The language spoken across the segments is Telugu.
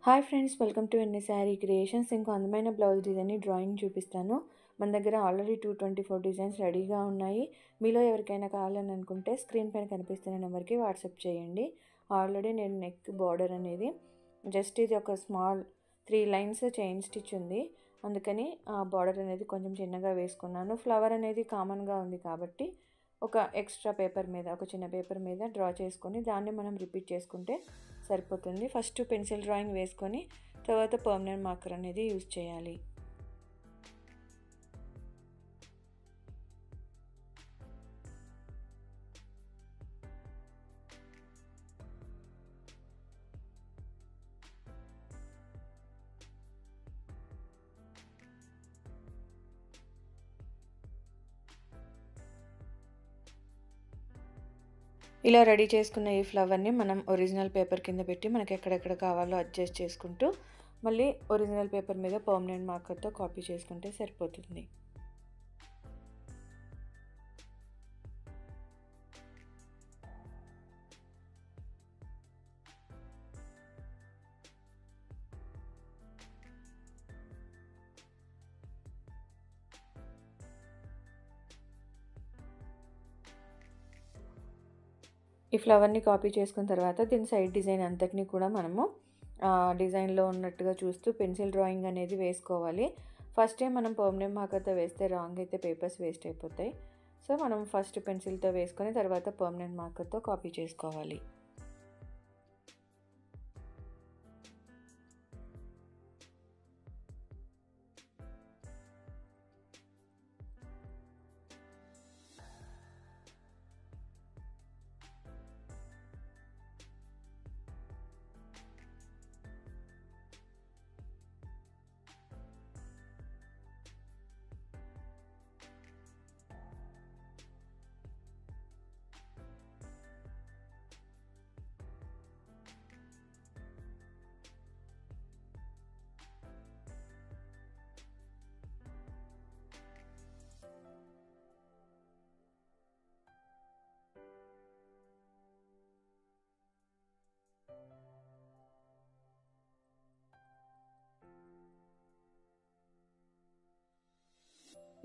హాయ్ ఫ్రెండ్స్, వెల్కమ్ టు ఎన్ని శారీ క్రియేషన్స్. ఇంకో అందమైన బ్లౌజ్ డిజైన్ డ్రాయింగ్ చూపిస్తాను. మన దగ్గర ఆల్రెడీ 224 డిజైన్స్ రెడీగా ఉన్నాయి. మీలో ఎవరికైనా కావాలని అనుకుంటే స్క్రీన్ పైన కనిపిస్తున్న నెంబర్కి వాట్సాప్ చేయండి. ఆల్రెడీ నేను నెక్ బార్డర్ అనేది జస్ట్ ఇది ఒక స్మాల్ 3 లైన్స్ చైన్ స్టిచ్ ఉంది, అందుకని ఆ బార్డర్ అనేది కొంచెం చిన్నగా వేసుకున్నాను. ఫ్లవర్ అనేది కామన్గా ఉంది కాబట్టి ఒక ఎక్స్ట్రా పేపర్ మీద, ఒక చిన్న పేపర్ మీద డ్రా చేసుకొని దాన్ని మనం రిపీట్ చేసుకుంటే సరిపోతుంది. ఫస్ట్ పెన్సిల్ డ్రాయింగ్ వేసుకొని తర్వాత పర్మనెంట్ మార్కర్ అనేది యూజ్ చేయాలి. ఇలా రెడీ చేసుకున్న ఈ ఫ్లవర్ని మనం ఒరిజినల్ పేపర్ కింద పెట్టి మనకి ఎక్కడెక్కడ కావాలో అడ్జస్ట్ చేసుకుంటూ మళ్ళీ ఒరిజినల్ పేపర్ మీద పర్మనెంట్ మార్కర్తో కాపీ చేసుకుంటే సరిపోతుంది. ఈ ఫ్లవర్ని కాపీ చేసుకున్న తర్వాత దీని సైడ్ డిజైన్ అంతటినీ కూడా మనము డిజైన్లో ఉన్నట్టుగా చూస్తూ పెన్సిల్ డ్రాయింగ్ అనేది వేసుకోవాలి. ఫస్ట్ టైం మనం పర్మనెంట్ మార్కర్తో వేస్తే రాంగ్ అయితే పేపర్స్ వేస్ట్ అయిపోతాయి. సో మనం ఫస్ట్ పెన్సిల్తో వేసుకొని తర్వాత పర్మనెంట్ మార్కర్తో కాపీ చేసుకోవాలి.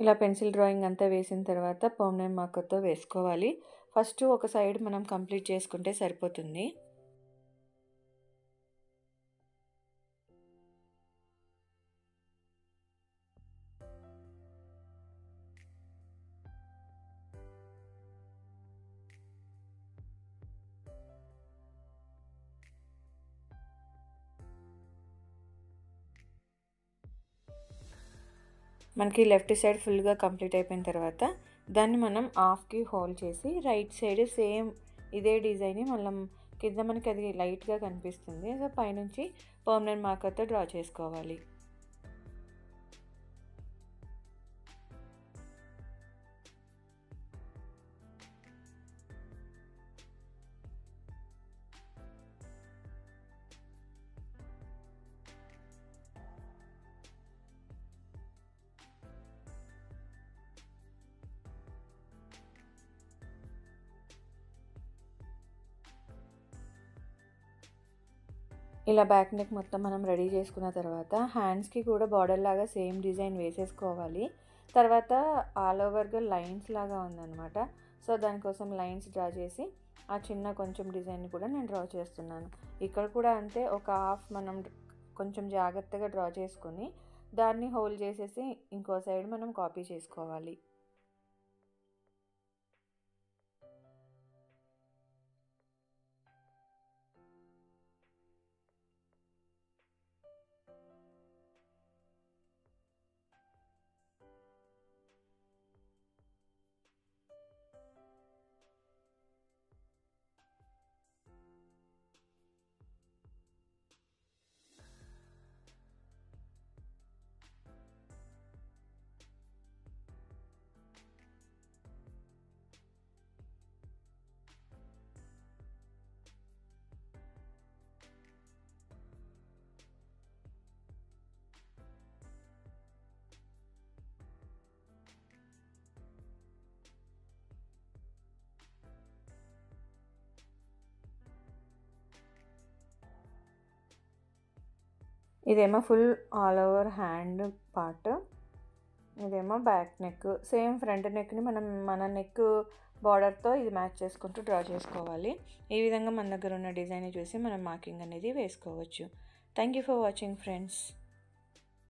ఇలా పెన్సిల్ డ్రాయింగ్ అంతా వేసిన తర్వాత పర్మనెంట్ మార్కర్తో వేసుకోవాలి. ఫస్ట్ ఒక సైడ్ మనం కంప్లీట్ చేసుకుంటే సరిపోతుంది. మనకి లెఫ్ట్ సైడ్ ఫుల్గా కంప్లీట్ అయిపోయిన తర్వాత దాన్ని మనం హాఫ్కి హోల్డ్ చేసి రైట్ సైడ్ సేమ్ ఇదే డిజైన్ మళ్ళీ కింద మనకి అది లైట్గా కనిపిస్తుంది. సో పైనుంచి పర్మనెంట్ మార్కర్తో డ్రా చేసుకోవాలి. ఇలా బ్యాక్ నెక్ మొత్తం మనం రెడీ చేసుకున్న తర్వాత హ్యాండ్స్కి కూడా బార్డర్ లాగా సేమ్ డిజైన్ వేసేసుకోవాలి. తర్వాత ఆల్ ఓవర్గా లైన్స్ లాగా ఉందన్నమాట. సో దానికోసం లైన్స్ డ్రా చేసి ఆ చిన్న కొంచెం డిజైన్ కూడా నేను డ్రా చేస్తున్నాను. ఇక్కడ కూడా అంతే, ఒక హాఫ్ మనం కొంచెం జాగ్రత్తగా డ్రా చేసుకొని దాన్ని హోల్డ్ చేసేసి ఇంకో సైడ్ మనం కాపీ చేసుకోవాలి. ఇదేమో full all over hand part, ఇదేమో బ్యాక్ నెక్. సేమ్ ఫ్రంట్ నెక్ని మనం మన నెక్ బార్డర్తో ఇది మ్యాచ్ చేసుకుంటూ డ్రా చేసుకోవాలి. ఈ విధంగా మన దగ్గర ఉన్న డిజైన్ చూసి మనం మార్కింగ్ అనేది వేసుకోవచ్చు. Thank you for watching friends.